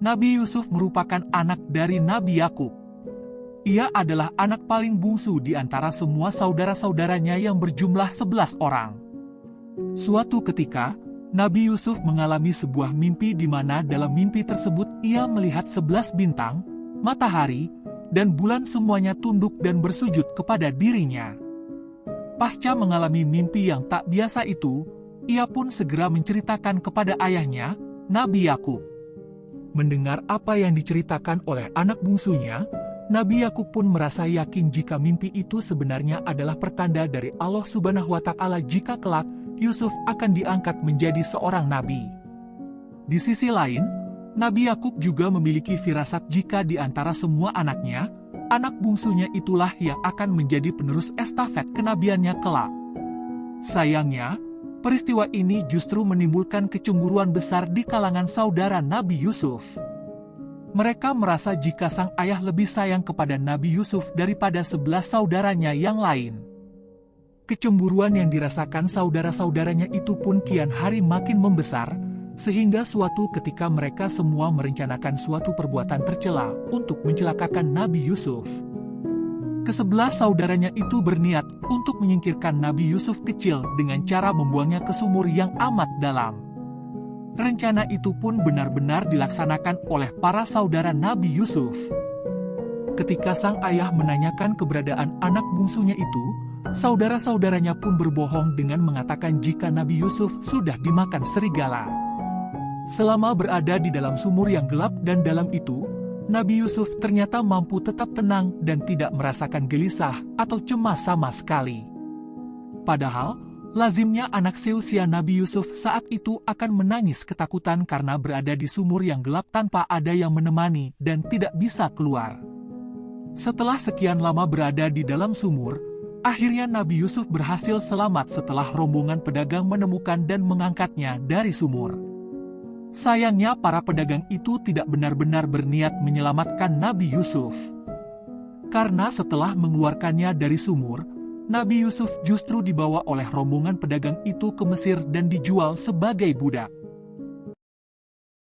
Nabi Yusuf merupakan anak dari Nabi Yakub. Ia adalah anak paling bungsu di antara semua saudara-saudaranya yang berjumlah 11 orang. Suatu ketika, Nabi Yusuf mengalami sebuah mimpi di mana dalam mimpi tersebut ia melihat 11 bintang, matahari, dan bulan semuanya tunduk dan bersujud kepada dirinya. Pasca mengalami mimpi yang tak biasa itu, ia pun segera menceritakan kepada ayahnya, Nabi Yakub. Mendengar apa yang diceritakan oleh anak bungsunya, Nabi Yakub pun merasa yakin jika mimpi itu sebenarnya adalah pertanda dari Allah Subhanahu wa Ta'ala jika kelak Yusuf akan diangkat menjadi seorang nabi. Di sisi lain, Nabi Yakub juga memiliki firasat jika di antara semua anaknya, anak bungsunya itulah yang akan menjadi penerus estafet kenabiannya kelak. Sayangnya, peristiwa ini justru menimbulkan kecemburuan besar di kalangan saudara Nabi Yusuf. Mereka merasa jika sang ayah lebih sayang kepada Nabi Yusuf daripada 11 saudaranya yang lain. Kecemburuan yang dirasakan saudara-saudaranya itu pun kian hari makin membesar, sehingga suatu ketika mereka semua merencanakan suatu perbuatan tercela untuk mencelakakan Nabi Yusuf. Ke-11 saudaranya itu berniat untuk menyingkirkan Nabi Yusuf kecil dengan cara membuangnya ke sumur yang amat dalam. Rencana itu pun benar-benar dilaksanakan oleh para saudara Nabi Yusuf. Ketika sang ayah menanyakan keberadaan anak bungsunya itu, saudara-saudaranya pun berbohong dengan mengatakan jika Nabi Yusuf sudah dimakan serigala. Selama berada di dalam sumur yang gelap dan dalam itu, Nabi Yusuf ternyata mampu tetap tenang dan tidak merasakan gelisah atau cemas sama sekali. Padahal, lazimnya anak seusia Nabi Yusuf saat itu akan menangis ketakutan karena berada di sumur yang gelap tanpa ada yang menemani dan tidak bisa keluar. Setelah sekian lama berada di dalam sumur, akhirnya Nabi Yusuf berhasil selamat setelah rombongan pedagang menemukan dan mengangkatnya dari sumur. Sayangnya para pedagang itu tidak benar-benar berniat menyelamatkan Nabi Yusuf. Karena setelah mengeluarkannya dari sumur, Nabi Yusuf justru dibawa oleh rombongan pedagang itu ke Mesir dan dijual sebagai budak.